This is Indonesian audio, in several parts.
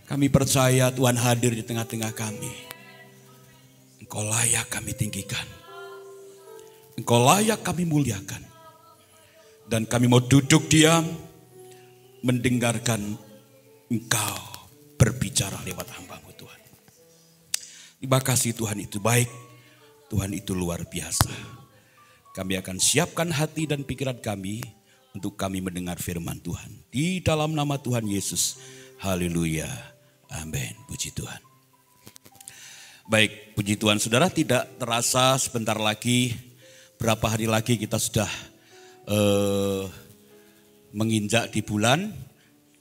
Kami percaya Tuhan hadir di tengah-tengah kami. Engkau layak kami tinggikan. Engkau layak kami muliakan. Dan kami mau duduk diam, mendengarkan Engkau berbicara lewat hamba-Mu Tuhan. Terima kasih Tuhan itu baik, Tuhan itu luar biasa. Kami akan siapkan hati dan pikiran kami untuk kami mendengar firman Tuhan. Di dalam nama Tuhan Yesus, haleluya, amin, puji Tuhan. Baik, puji Tuhan, saudara, tidak terasa sebentar lagi, berapa hari lagi kita sudah menginjak di bulan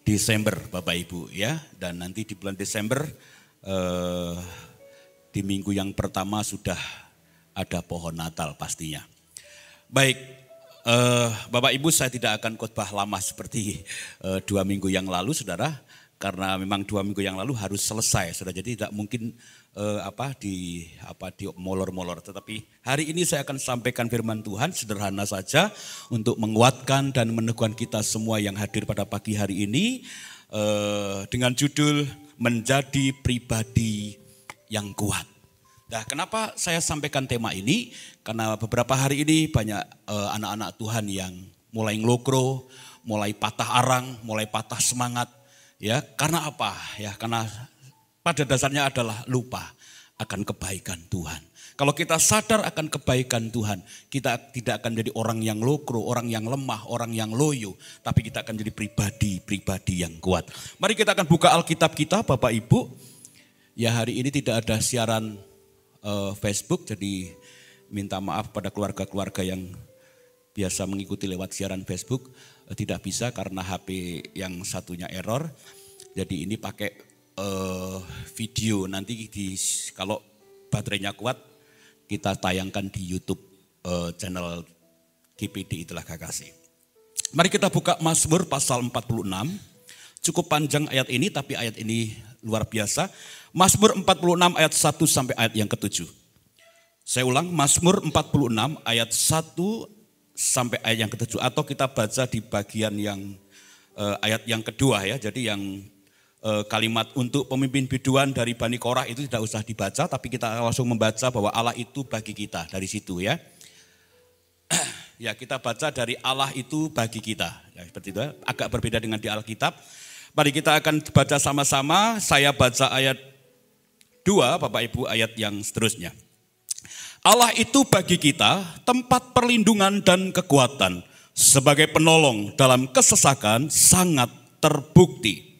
Desember, Bapak Ibu ya. Dan nanti di bulan Desember di minggu yang pertama sudah ada pohon Natal pastinya. Baik, Bapak Ibu, saya tidak akan khotbah lama seperti 2 minggu yang lalu, saudara. Karena memang 2 minggu yang lalu harus selesai, saudara. Jadi tidak mungkin di molor-molor. Tetapi hari ini saya akan sampaikan firman Tuhan sederhana saja untuk menguatkan dan meneguhkan kita semua yang hadir pada pagi hari ini dengan judul menjadi pribadi yang kuat. Nah, kenapa saya sampaikan tema ini? Karena beberapa hari ini banyak anak-anak Tuhan yang mulai ngelokro, mulai patah arang, mulai patah semangat. Ya, karena apa? Ya, karena pada dasarnya adalah lupa akan kebaikan Tuhan. Kalau kita sadar akan kebaikan Tuhan, kita tidak akan jadi orang yang lokro, orang yang lemah, orang yang loyo, tapi kita akan jadi pribadi yang kuat. Mari kita akan buka Alkitab kita, Bapak Ibu. Ya, hari ini tidak ada siaran Facebook, jadi minta maaf pada keluarga-keluarga yang biasa mengikuti lewat siaran Facebook. Tidak bisa karena HP yang satunya error. Jadi ini pakai video, nanti kalau baterainya kuat kita tayangkan di YouTube channel GPD Itulah Kekasih. Mari kita buka Mazmur pasal 46. Cukup panjang ayat ini, tapi ayat ini luar biasa. Mazmur 46 ayat 1 sampai ayat yang ke-7. Saya ulang, Mazmur 46 ayat 1 sampai ayat yang ke-7, atau kita baca di bagian yang ayat yang kedua ya. Jadi yang kalimat untuk pemimpin biduan dari Bani Korah itu tidak usah dibaca, tapi kita langsung membaca bahwa Allah itu bagi kita dari situ ya. Ya, kita baca dari Allah itu bagi kita. Ya, seperti itu, agak berbeda dengan di Alkitab. Mari kita akan baca sama-sama. Saya baca ayat 2, Bapak Ibu ayat yang seterusnya. Allah itu bagi kita tempat perlindungan dan kekuatan, sebagai penolong dalam kesesakan sangat terbukti.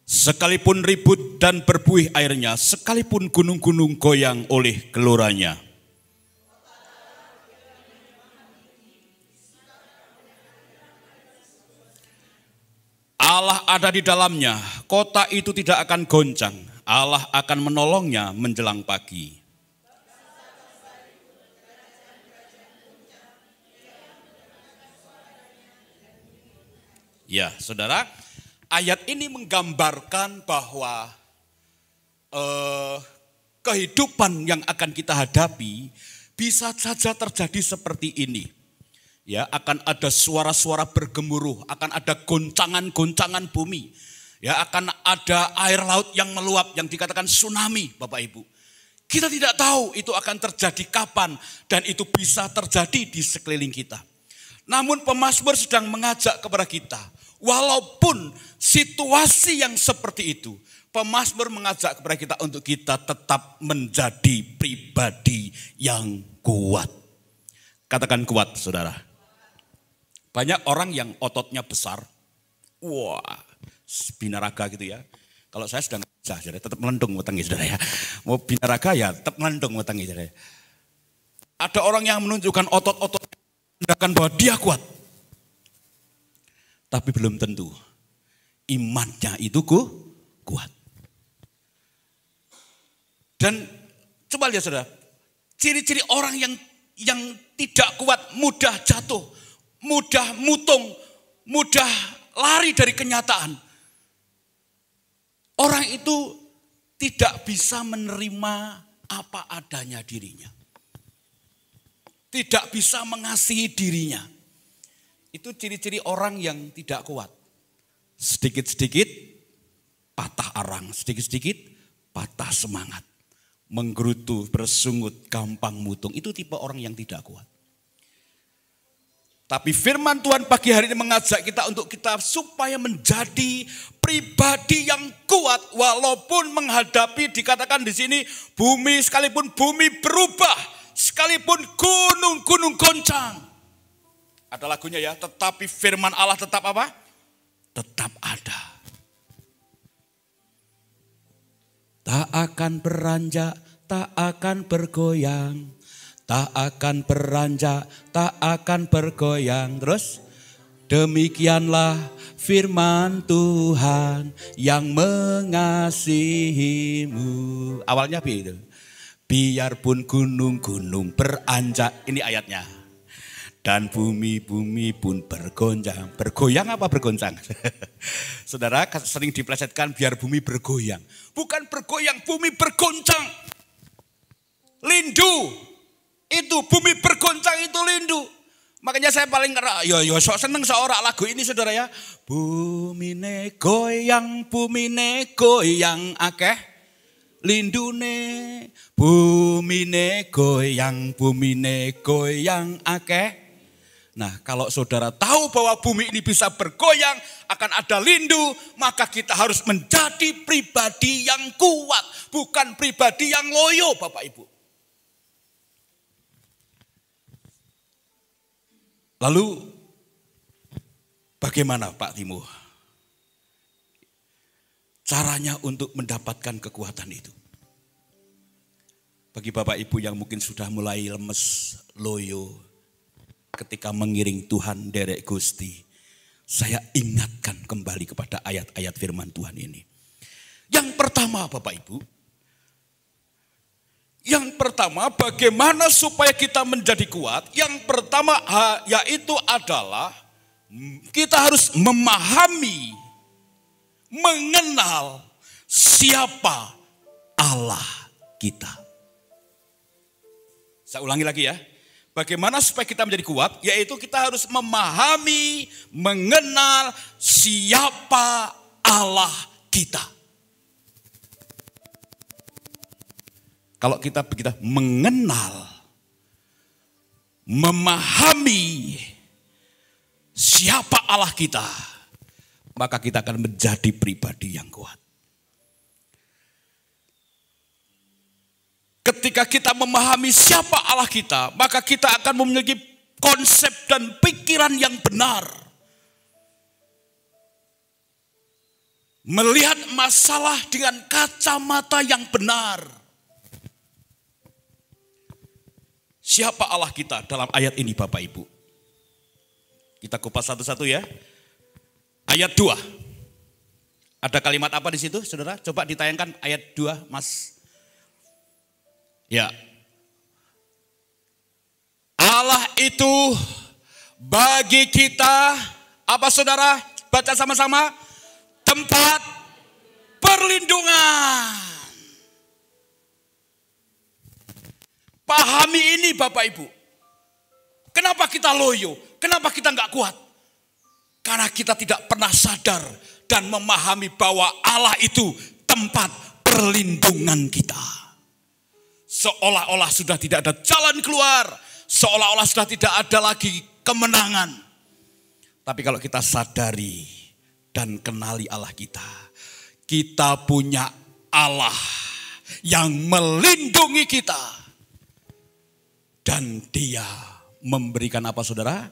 Sekalipun ribut dan berbuih airnya, sekalipun gunung-gunung goyang oleh geloranya. Allah ada di dalamnya, kota itu tidak akan goncang. Allah akan menolongnya menjelang pagi. Ya, saudara, ayat ini menggambarkan bahwa kehidupan yang akan kita hadapi bisa saja terjadi seperti ini. Ya, akan ada suara-suara bergemuruh, akan ada goncangan-goncangan bumi. Ya, akan ada air laut yang meluap yang dikatakan tsunami, Bapak Ibu. Kita tidak tahu itu akan terjadi kapan dan itu bisa terjadi di sekeliling kita. Namun pemazmur sedang mengajak kepada kita, walaupun situasi yang seperti itu, pemazmur mengajak kepada kita untuk kita tetap menjadi pribadi yang kuat. Katakan kuat, saudara. Banyak orang yang ototnya besar, wah, binaraga gitu ya. Kalau saya sedang tetap melendung wetenge, saudara ya. Mau binaraga ya tetap melendung wetenge, saudara. Ada orang yang menunjukkan otot-otot menandakan bahwa dia kuat. Tapi belum tentu imannya itu kuat. Dan coba lihat, saudara, ciri-ciri orang yang tidak kuat, mudah jatuh, mudah mutung, mudah lari dari kenyataan. Orang itu tidak bisa menerima apa adanya dirinya. tidak bisa mengasihi dirinya. Itu ciri-ciri orang yang tidak kuat. Sedikit-sedikit patah arang, sedikit-sedikit patah semangat. Menggerutu, bersungut, gampang mutung. Itu tipe orang yang tidak kuat. Tapi firman Tuhan pagi hari ini mengajak kita untuk kita supaya menjadi pribadi yang kuat. Walaupun menghadapi, dikatakan di sini, bumi sekalipun bumi berubah, sekalipun gunung-gunung goncang. Ada lagunya ya, tetapi firman Allah tetap apa? Tetap ada. Tak akan beranjak, tak akan bergoyang. Tak akan beranjak, tak akan bergoyang. Terus, demikianlah firman Tuhan yang mengasihimu. Awalnya begitu. Biarpun gunung-gunung beranjak, ini ayatnya. Dan bumi-bumi pun bergoncang. Bergoyang apa bergoncang? Saudara sering diplesetkan biar bumi bergoyang. Bukan bergoyang, bumi bergoncang. Lindu. Itu bumi bergoncang, itu lindu. Makanya saya paling sok seneng seorang lagu ini saudara ya. Bumi ne goyang akeh lindune. Bumi ne goyang akeh. Nah, kalau saudara tahu bahwa bumi ini bisa bergoyang, akan ada lindu, maka kita harus menjadi pribadi yang kuat, bukan pribadi yang loyo, Bapak Ibu. Lalu bagaimana Pak Timo caranya untuk mendapatkan kekuatan itu? Bagi Bapak Ibu yang mungkin sudah mulai lemes, loyo ketika mengiring Tuhan derek Gusti, saya ingatkan kembali kepada ayat-ayat firman Tuhan ini. Yang pertama Bapak Ibu, bagaimana supaya kita menjadi kuat? Yang pertama yaitu adalah kita harus memahami, mengenal siapa Allah kita. Saya ulangi lagi ya. Bagaimana supaya kita menjadi kuat? Yaitu kita harus memahami, mengenal siapa Allah kita. Kalau kita mengenal, memahami siapa Allah kita, maka kita akan menjadi pribadi yang kuat. Ketika kita memahami siapa Allah kita, maka kita akan memiliki konsep dan pikiran yang benar. Melihat masalah dengan kacamata yang benar. Siapa Allah kita dalam ayat ini Bapak Ibu? Kita kupas satu-satu ya. Ayat 2. Ada kalimat apa di situ saudara? Coba ditayangkan ayat 2 Mas. Ya. Allah itu bagi kita, apa saudara? Baca sama-sama. Tempat perlindungan. Pahami ini Bapak Ibu. Kenapa kita loyo? Kenapa kita enggak kuat? Karena kita tidak pernah sadar dan memahami bahwa Allah itu tempat perlindungan kita. Seolah-olah sudah tidak ada jalan keluar. Seolah-olah sudah tidak ada lagi kemenangan. Tapi kalau kita sadari dan kenali Allah kita. Kita punya Allah yang melindungi kita. Dan dia memberikan apa saudara?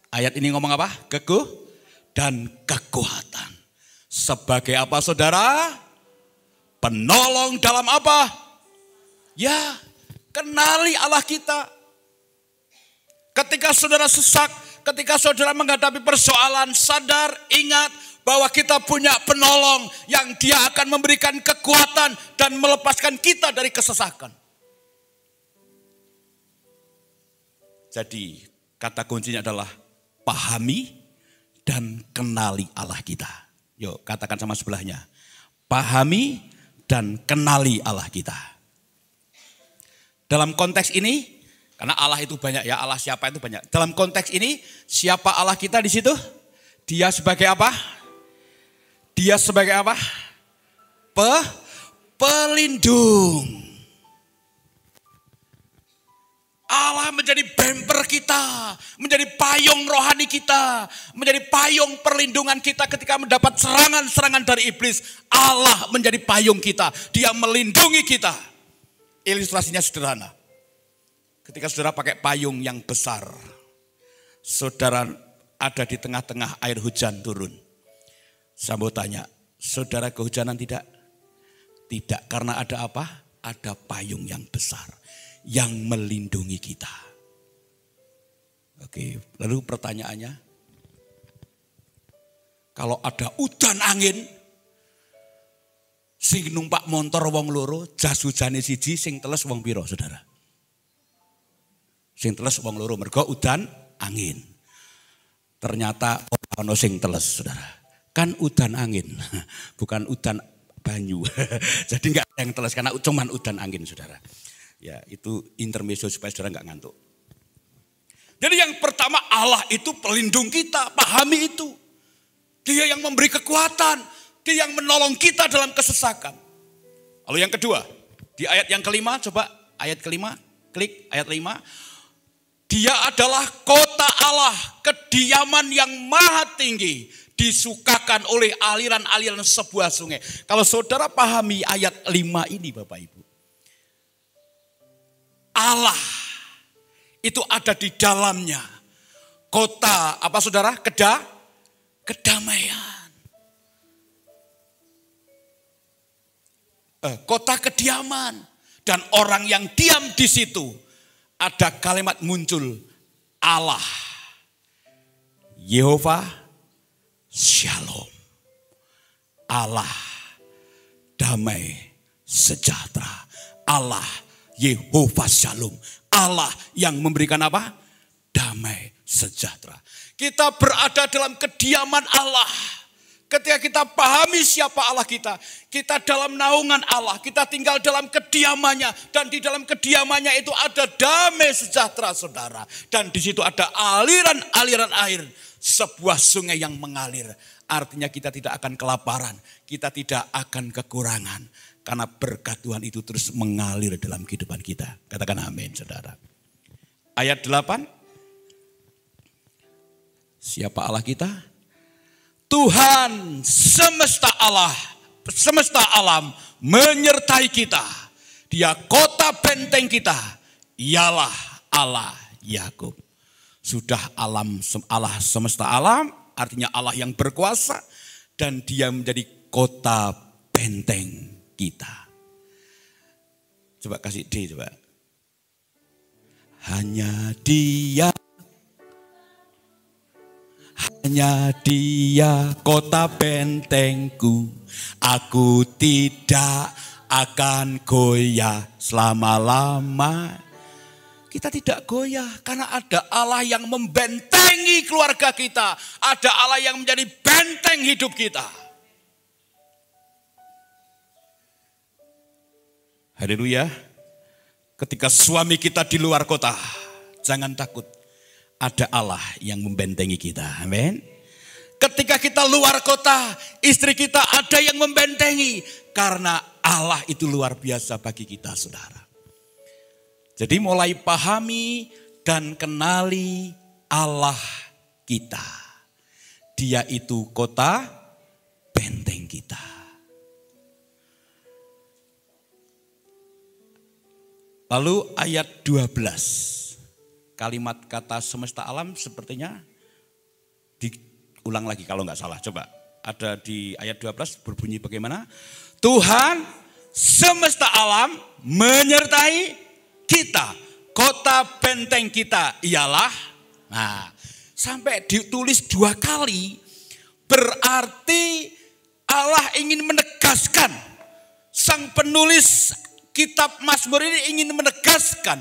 Ayat ini ngomong apa? Dan kekuatan. Sebagai apa saudara? Penolong dalam apa? Ya, kenali Allah kita. Ketika saudara sesak, ketika saudara menghadapi persoalan, sadar, ingat bahwa kita punya penolong yang dia akan memberikan kekuatan dan melepaskan kita dari kesesakan. Jadi kata kuncinya adalah pahami dan kenali Allah kita. Yuk katakan sama sebelahnya. Pahami dan kenali Allah kita. Dalam konteks ini Karena Allah itu banyak ya, Allah siapa itu banyak. Dalam konteks ini, siapa Allah kita di situ? Dia sebagai apa? Dia sebagai apa? Pelindung. Allah menjadi bemper kita, menjadi payung rohani kita, menjadi payung perlindungan kita ketika mendapat serangan-serangan dari iblis. Allah menjadi payung kita, dia melindungi kita. Ilustrasinya sederhana. Ketika saudara pakai payung yang besar, saudara ada di tengah-tengah air hujan turun. Saya mau tanya, saudara kehujanan tidak? Tidak, karena ada apa? Ada payung yang besar yang melindungi kita. Oke, lalu pertanyaannya, kalau ada udan angin, sing numpak motor wong loro, jas hujane siji, sing teles wong piro, saudara? Sing teles wong loro, mergo udan angin. Ternyata ono sing teles, saudara. Kan udan angin, bukan udan banyu. Jadi enggak ada yang teles karena cuman udan angin, saudara. Ya, itu intermezzo supaya saudara enggak ngantuk. Jadi yang pertama, Allah itu pelindung kita, pahami itu. Dia yang memberi kekuatan, dia yang menolong kita dalam kesesakan. Lalu yang kedua, di ayat yang kelima, coba ayat kelima, klik ayat 5. Dia adalah kota Allah, kediaman yang maha tinggi, disukakan oleh aliran-aliran sebuah sungai. Kalau saudara pahami ayat 5 ini Bapak Ibu, Allah itu ada di dalamnya. Kota apa saudara? Kedamaian. Kota kediaman. Dan orang yang diam di situ, ada kalimat muncul, Allah, Yehova Shalom. Allah damai sejahtera. Allah Yehova Shalom. Allah yang memberikan apa? Damai sejahtera. Kita berada dalam kediaman Allah. Ketika kita pahami siapa Allah kita dalam naungan Allah, kita tinggal dalam kediamannya, dan di dalam kediamannya itu ada damai sejahtera, saudara. Dan di situ ada aliran-aliran air, sebuah sungai yang mengalir. Artinya kita tidak akan kelaparan, kita tidak akan kekurangan. Karena berkat Tuhan itu terus mengalir dalam kehidupan kita. Katakan amin, saudara. Ayat 8. Siapa Allah kita? Tuhan semesta alam menyertai kita. Dia kota benteng kita. Ialah Allah Yakub. Sudah Allah semesta alam, artinya Allah yang berkuasa. Dan dia menjadi kota benteng kita. Coba kasih D coba. Hanya dia kota bentengku. Aku tidak akan goyah selama-lama. Kita tidak goyah karena ada Allah yang membentengi keluarga kita. Ada Allah yang menjadi benteng hidup kita. Haleluya. Ketika suami kita di luar kota, jangan takut. Ada Allah yang membentengi kita. Amin. Ketika kita luar kota, istri kita ada yang membentengi. Karena Allah itu luar biasa bagi kita, saudara. Jadi mulai pahami dan kenali Allah kita. Dia itu kota benteng kita. Lalu ayat 12, kalimat kata semesta alam sepertinya diulang lagi kalau nggak salah. Coba ada di ayat 12 berbunyi bagaimana? Tuhan semesta alam menyertai kita. Kota benteng kita ialah, nah sampai ditulis 2 kali berarti Allah ingin menegaskan, sang penulis kitab Mazmur ini ingin menegaskan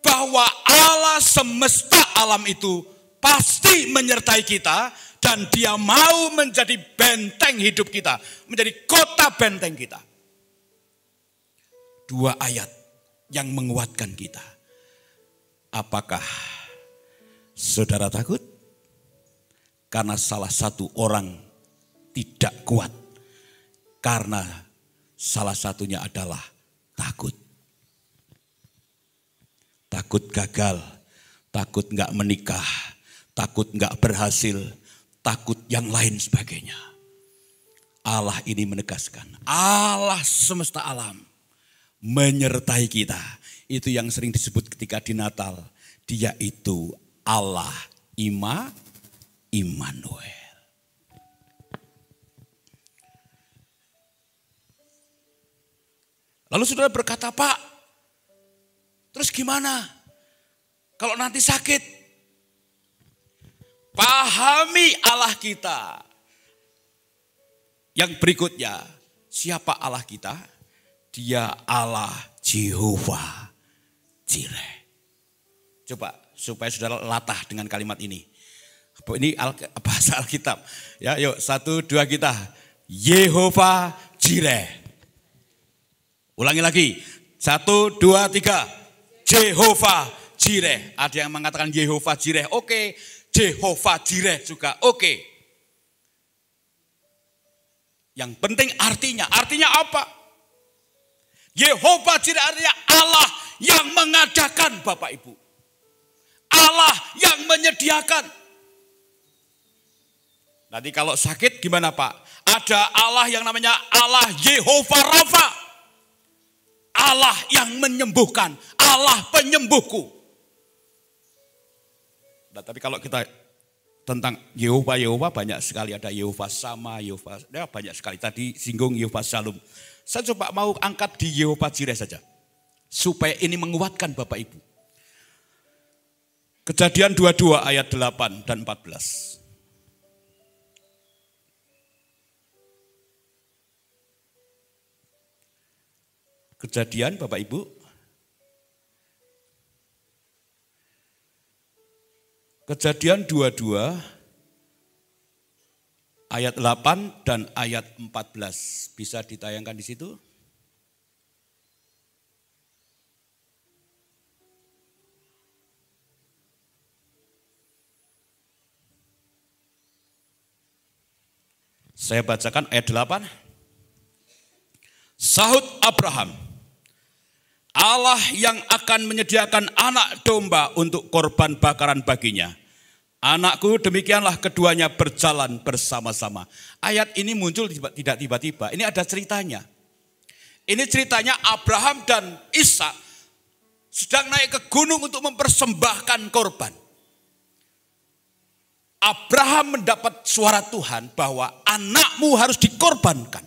bahwa Allah semesta alam itu pasti menyertai kita dan dia mau menjadi benteng hidup kita, menjadi kota benteng kita. 2 ayat yang menguatkan kita. Apakah saudara takut? Karena salah satu orang tidak kuat. Karena salah satunya adalah takut. Takut gagal, takut nggak menikah, takut nggak berhasil, takut yang lain sebagainya. Allah ini menegaskan, Allah semesta alam menyertai kita. Itu yang sering disebut ketika di Natal. Dia itu Allah Immanuel. Lalu saudara berkata, Pak, terus gimana? Kalau nanti sakit? Pahami Allah kita. Yang berikutnya, siapa Allah kita? Dia Allah Jehovah Jireh. Coba supaya saudara latah dengan kalimat ini. Ini bahasa Alkitab. Ya, yuk 1, 2 kita. Yehovah Jireh. Ulangi lagi. 1, 2, 3. Jehovah Jireh. Ada yang mengatakan Yehovah Jireh. Oke. Jehovah Jireh juga. Oke. Yang penting artinya apa? Yehovah Jireh artinya Allah yang mengadakan, Bapak Ibu. Allah yang menyediakan. Nanti kalau sakit gimana Pak? Ada Allah yang namanya Allah Yehovah Rafa. Allah yang menyembuhkan. Allah penyembuhku. Nah, tapi kalau kita tentang Yehovah banyak sekali. Ada Yehovah Sama, Yehovah, ya banyak sekali. Tadi singgung Yehovah Shalom. Saya coba mau angkat di Yehovah Jireh saja. Supaya ini menguatkan Bapak Ibu. Kejadian 22 ayat 8 dan 14. Kejadian Bapak Ibu. Kejadian 22 ayat 8 dan ayat 14. Bisa ditayangkan di situ? Saya bacakan ayat 8. Sahut Abraham, Allah yang akan menyediakan anak domba untuk korban bakaran baginya. Anakku, demikianlah keduanya berjalan bersama-sama. Ayat ini muncul tidak tiba-tiba, ini ada ceritanya. Ini ceritanya Abraham dan Ishak sedang naik ke gunung untuk mempersembahkan korban. Abraham mendapat suara Tuhan bahwa anakmu harus dikorbankan.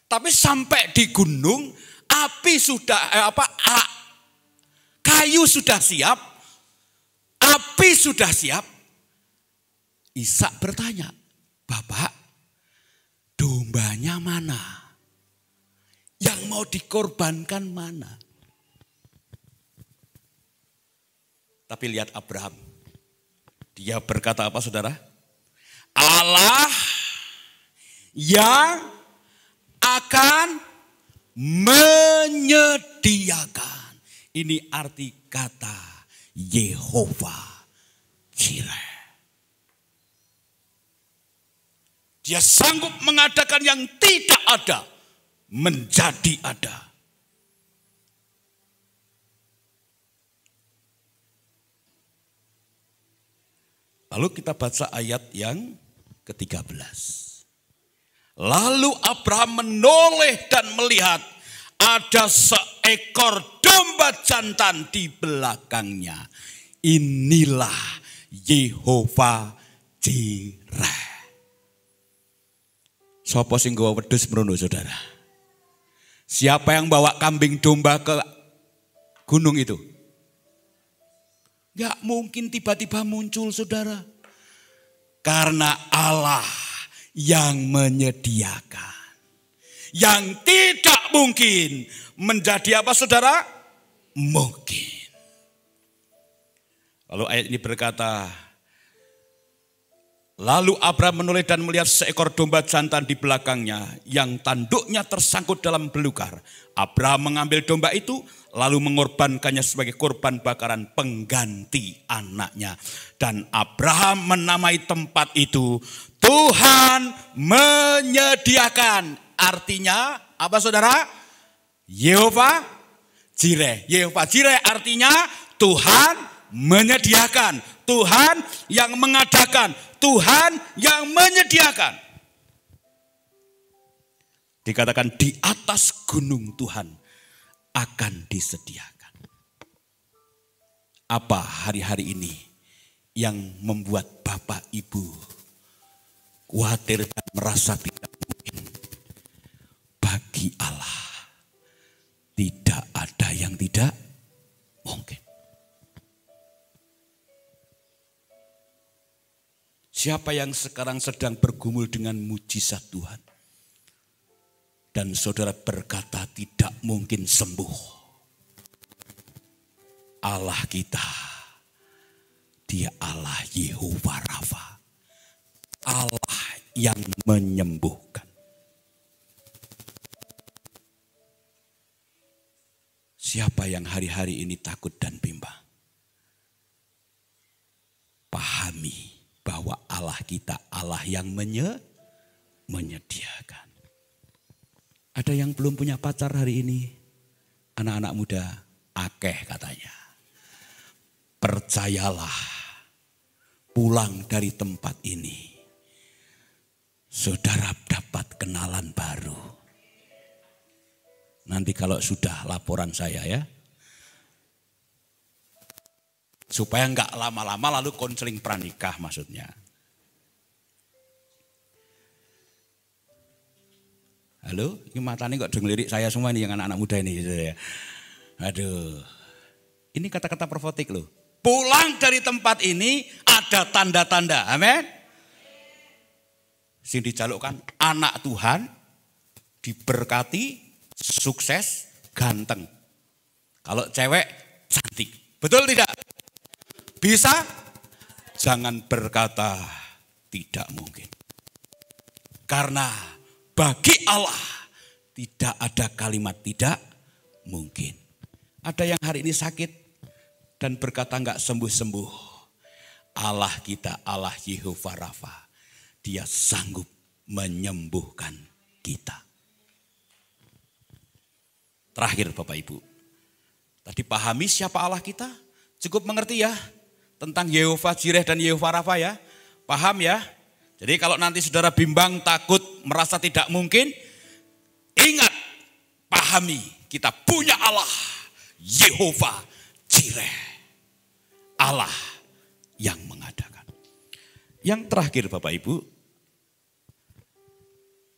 Tapi sampai di gunung, api sudah kayu sudah siap, api sudah siap. Ishak bertanya, Bapak, dombanya mana? Yang mau dikorbankan mana? Tapi lihat Abraham. Dia berkata apa saudara? Allah yang akan menyediakan. Ini arti kata Yehovah Jireh. Dia sanggup mengadakan yang tidak ada menjadi ada. Lalu kita baca ayat yang ke-13. Lalu Abraham menoleh dan melihat ada seekor domba jantan di belakangnya. Inilah Yehovah Jireh. Sopo sing gawa wedhus mrono saudara? Siapa yang bawa kambing domba ke gunung itu? Gak mungkin tiba-tiba muncul saudara. Karena Allah yang menyediakan. Yang tidak mungkin menjadi apa saudara? Mungkin. Lalu ayat ini berkata, Lalu Abraham menoleh dan melihat seekor domba jantan di belakangnya yang tanduknya tersangkut dalam belukar. Abraham mengambil domba itu lalu mengorbankannya sebagai korban bakaran pengganti anaknya. Dan Abraham menamai tempat itu Tuhan menyediakan. Artinya apa saudara? Yehova Jireh. Yehova Jireh artinya Tuhan menyediakan. Tuhan yang mengadakan. Tuhan yang menyediakan. Dikatakan di atas gunung Tuhan akan disediakan. Apa hari-hari ini yang membuat Bapak Ibu khawatir dan merasa tidak mungkin? Bagi Allah tidak ada yang tidak mungkin. Siapa yang sekarang sedang bergumul dengan mujizat Tuhan? Dan saudara berkata tidak mungkin sembuh. Allah kita, Dia Allah Yehova Rafa. Allah yang menyembuhkan. Siapa yang hari-hari ini takut dan bimbang? Pahami bahwa Allah kita Allah yang menyediakan. Ada yang belum punya pacar hari ini? Anak-anak muda, akeh katanya. Percayalah, pulang dari tempat ini, saudara dapat kenalan baru. Nanti kalau sudah laporan saya ya. Supaya enggak lama-lama lalu konseling pranikah maksudnya. Halo, ini matanya kok ngelirik saya semua nih yang anak-anak muda ini. Aduh, ini kata-kata profetik loh. Pulang dari tempat ini ada tanda-tanda, amin. Sing dijalukkan anak Tuhan, diberkati, sukses, ganteng. Kalau cewek, cantik. Betul tidak? Bisa? Jangan berkata tidak mungkin. Karena bagi Allah tidak ada kalimat tidak mungkin. Ada yang hari ini sakit dan berkata enggak sembuh-sembuh. Allah kita, Allah Yehova Rafa. Dia sanggup menyembuhkan kita. Terakhir Bapak Ibu. Tadi pahami siapa Allah kita? Cukup mengerti ya? Tentang Yehova Jireh dan Yehova Rafa ya. Paham ya? Jadi kalau nanti saudara bimbang, takut, merasa tidak mungkin. Ingat, pahami kita punya Allah. Yehova Jireh. Allah yang mengadakan. Yang terakhir Bapak Ibu.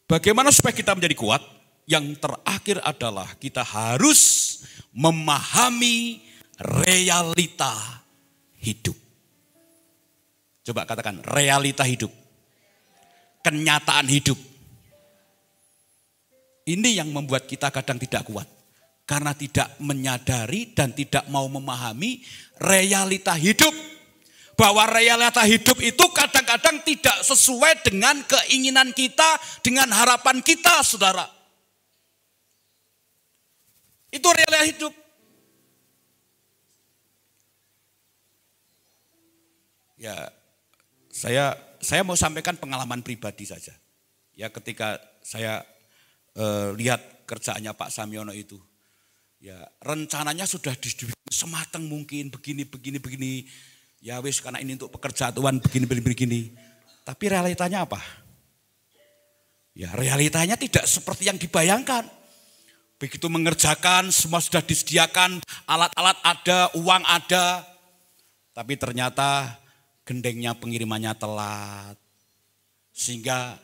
Bagaimana supaya kita menjadi kuat? Yang terakhir adalah kita harus memahami realita hidup. Coba katakan realita hidup. Kenyataan hidup. Ini yang membuat kita kadang tidak kuat. Karena tidak menyadari dan tidak mau memahami realita hidup. Bahwa realita hidup itu kadang-kadang tidak sesuai dengan keinginan kita, dengan harapan kita, saudara. Itu realita hidup. Ya, saya mau sampaikan pengalaman pribadi saja. Ya, ketika saya lihat kerjaannya Pak Samyono itu, ya rencananya sudah sematang mungkin begini. Ya wis karena ini untuk pekerjaan Tuhan begini. Tapi realitanya apa? Ya realitanya tidak seperti yang dibayangkan. Begitu mengerjakan semua sudah disediakan, alat-alat ada, uang ada. Tapi ternyata gendengnya pengirimannya telat. Sehingga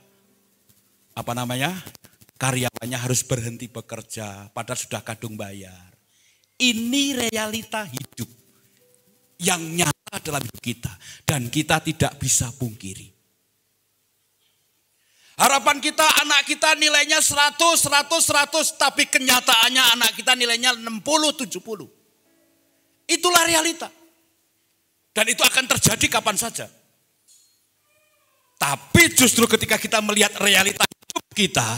karyawannya harus berhenti bekerja padahal sudah kadung bayar. Ini realita hidup yang nyata dalam hidup kita dan kita tidak bisa pungkiri. Harapan kita anak kita nilainya 100, tapi kenyataannya anak kita nilainya 60, 70. Itulah realita. Dan itu akan terjadi kapan saja. Tapi justru ketika kita melihat realita hidup kita,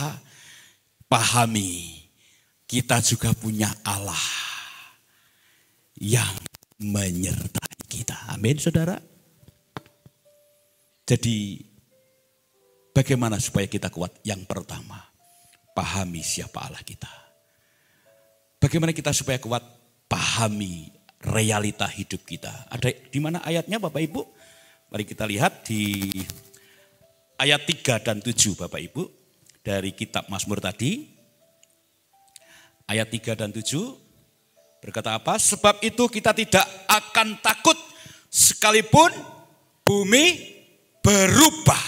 pahami kita juga punya Allah yang menyertai kita. Amin, saudara. Jadi bagaimana supaya kita kuat? Yang pertama, pahami siapa Allah kita. Bagaimana kita supaya kuat? Pahami realita hidup kita. Ada di mana ayatnya Bapak Ibu? Mari kita lihat di ayat 3 dan 7 Bapak Ibu. Dari kitab Mazmur tadi. Ayat 3 dan 7 berkata apa? Sebab itu kita tidak akan takut sekalipun bumi berubah.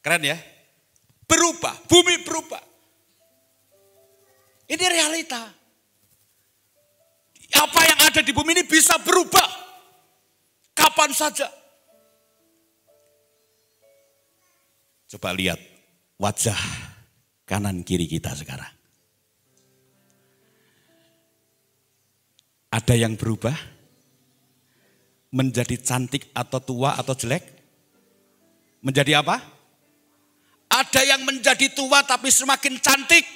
Keren ya? Berubah, bumi berubah. Ini realita. Apa yang ada di bumi ini bisa berubah. Kapan saja. Coba lihat wajah kanan kiri kita sekarang. Ada yang berubah? Menjadi cantik atau tua atau jelek? Menjadi apa? Ada yang menjadi tua tapi semakin cantik.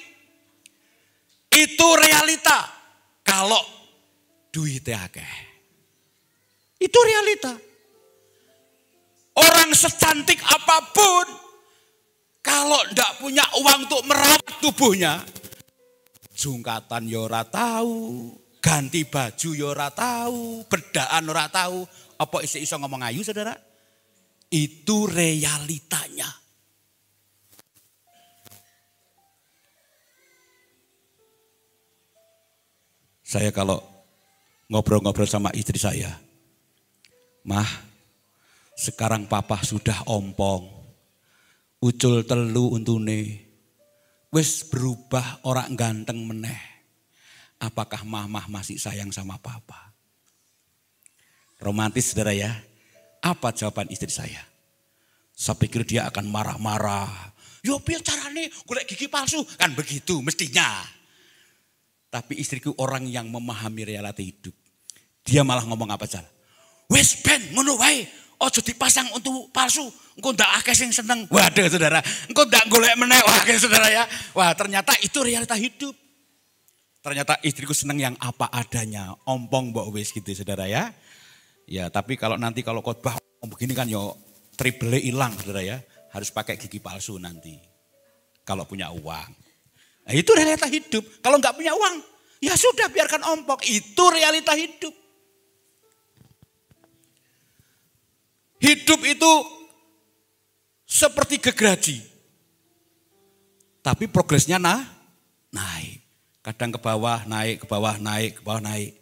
Itu realita. Kalau duitnya akeh. Itu realita. Orang secantik apapun, kalau tidak punya uang untuk merawat tubuhnya, jungkatan ya ora tahu, ganti baju ya ora tahu, bedaan ora tahu. Apa iso ngomong ayu saudara? Itu realitanya. Saya kalau ngobrol-ngobrol sama istri saya, Mah, sekarang papa sudah ompong, ucul telu untune, wis berubah orang ganteng meneh. Apakah mah masih sayang sama papa? Romantis saudara ya. Apa jawaban istri saya? Saya pikir dia akan marah-marah. Yo piye carane golek gigi palsu? Kan begitu mestinya. Tapi istriku orang yang memahami realita hidup. Dia malah ngomong apa Jal? Wes ben ngono wae. Ojo dipasang untuk palsu. Engko ndak akeh sing seneng. Waduh saudara. Engko ndak golek meneh akeh saudara ya. Wah ternyata itu realita hidup. Ternyata istriku seneng yang apa adanya. Ompong mbok wis gitu saudara ya. Ya tapi kalau nanti kalau khotbah begini kan yo triple hilang saudara ya. Harus pakai gigi palsu nanti. Kalau punya uang. Nah, itu realita hidup. Kalau nggak punya uang, ya sudah biarkan ompong. Itu realita hidup. Hidup itu seperti gergaji. Tapi progresnya naik. Kadang ke bawah, naik, ke bawah, naik, ke bawah, naik.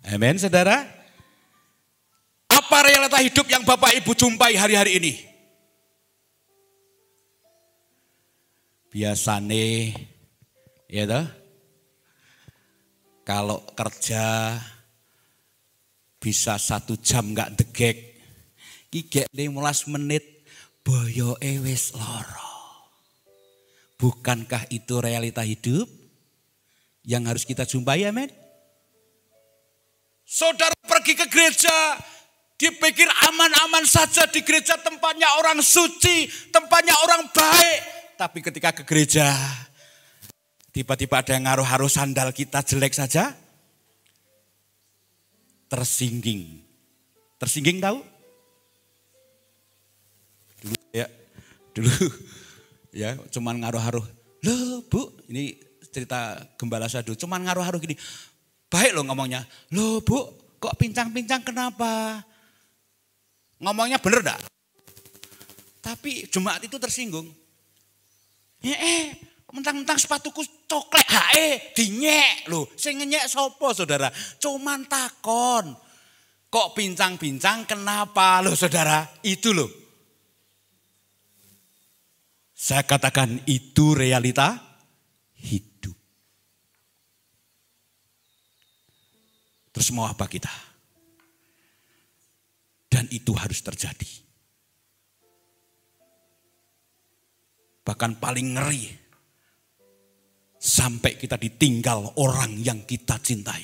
Amin, saudara. Apa realita hidup yang Bapak Ibu jumpai hari-hari ini? Biasane, ya toh, kalau kerja bisa 1 jam nggak degek, gigek 15 menit, boyo wis loro. Bukankah itu realita hidup yang harus kita jumpai, amin? Saudara pergi ke gereja, dipikir aman-aman saja di gereja, tempatnya orang suci, tempatnya orang baik. Tapi ketika ke gereja, tiba-tiba ada yang ngaruh-haruh sandal kita jelek saja, tersingging. Tersingging tahu? Dulu ya cuman ngaruh-haruh. Loh Bu, ini cerita gembala saya dulu, cuman ngaruh-haruh gini. Baik loh ngomongnya. Loh Bu, kok pincang-pincang kenapa? Ngomongnya bener enggak? Tapi jemaat itu tersinggung. Mentang-mentang sepatuku coklat dinyek loh. Sing ngenyek sapa saudara? Cuman takon. Kok pincang-pincang kenapa loh saudara? Itu loh. Saya katakan itu realita hidup. Terus mau apa kita? Dan itu harus terjadi. Bahkan paling ngeri, sampai kita ditinggal orang yang kita cintai.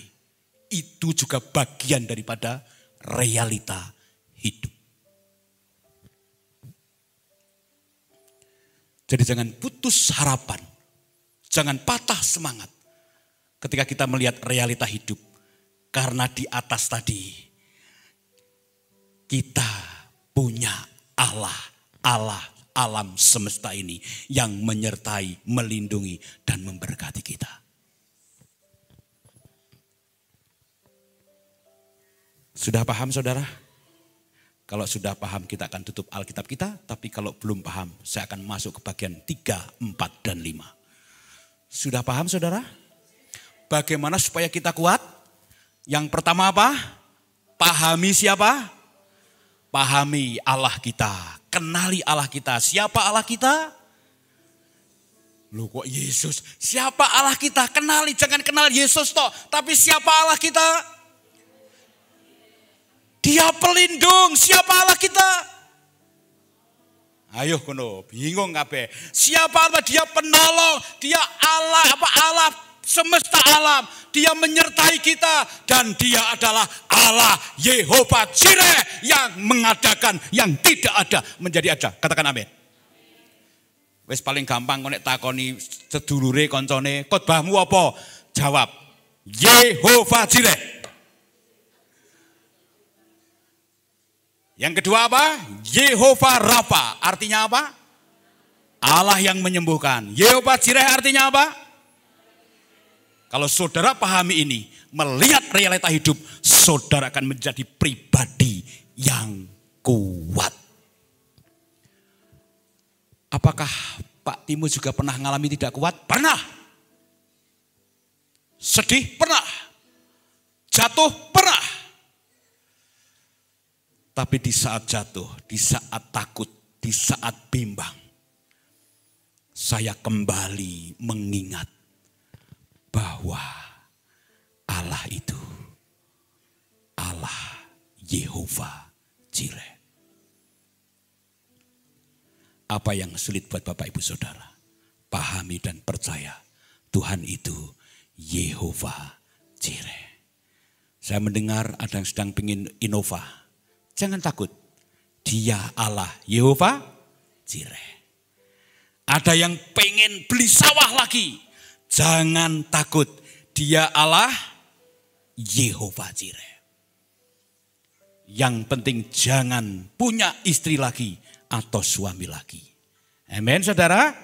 Itu juga bagian daripada realita hidup. Jadi jangan putus harapan, jangan patah semangat ketika kita melihat realita hidup. Karena di atas tadi kita punya Allah alam semesta ini yang menyertai, melindungi dan memberkati kita. Sudah paham saudara? Kalau sudah paham kita akan tutup Alkitab kita, tapi kalau belum paham saya akan masuk ke bagian 3, 4, dan 5. Sudah paham saudara? Bagaimana supaya kita kuat? Yang pertama apa? Pahami siapa? Pahami Allah kita, kenali Allah kita. Siapa Allah kita? Loh kok Yesus? Siapa Allah kita? Kenali, jangan kenal Yesus toh, tapi siapa Allah kita? Dia pelindung, siapa Allah kita? Ayo kono, bingung kabeh. Siapa Allah? Dia penolong, dia Allah semesta alam. Dia menyertai kita dan dia adalah Allah Yehova Jireh yang mengadakan yang tidak ada menjadi ada. Katakan amin. Wes paling gampang konek takoni sedulure koncone, khotbahmu apa? Jawab, Yehova Jireh. Yang kedua apa? Yehova Rafa. Artinya apa? Allah yang menyembuhkan. Yehova Jireh artinya apa? Kalau saudara pahami ini, melihat realita hidup, saudara akan menjadi pribadi yang kuat. Apakah Pak Timo juga pernah mengalami tidak kuat? Pernah. Sedih? Pernah. Jatuh? Pernah. Tapi di saat jatuh, di saat takut, di saat bimbang, saya kembali mengingat bahwa Allah itu Allah Yehova Jireh. Apa yang sulit buat Bapak Ibu Saudara? Pahami dan percaya Tuhan itu Yehova Jireh. Saya mendengar ada yang sedang ingin Innova. Jangan takut, dia Allah Yehova Jireh. Ada yang pengen beli sawah lagi, jangan takut, dia Allah Yehova Jireh. Yang penting jangan punya istri lagi atau suami lagi. Amin saudara.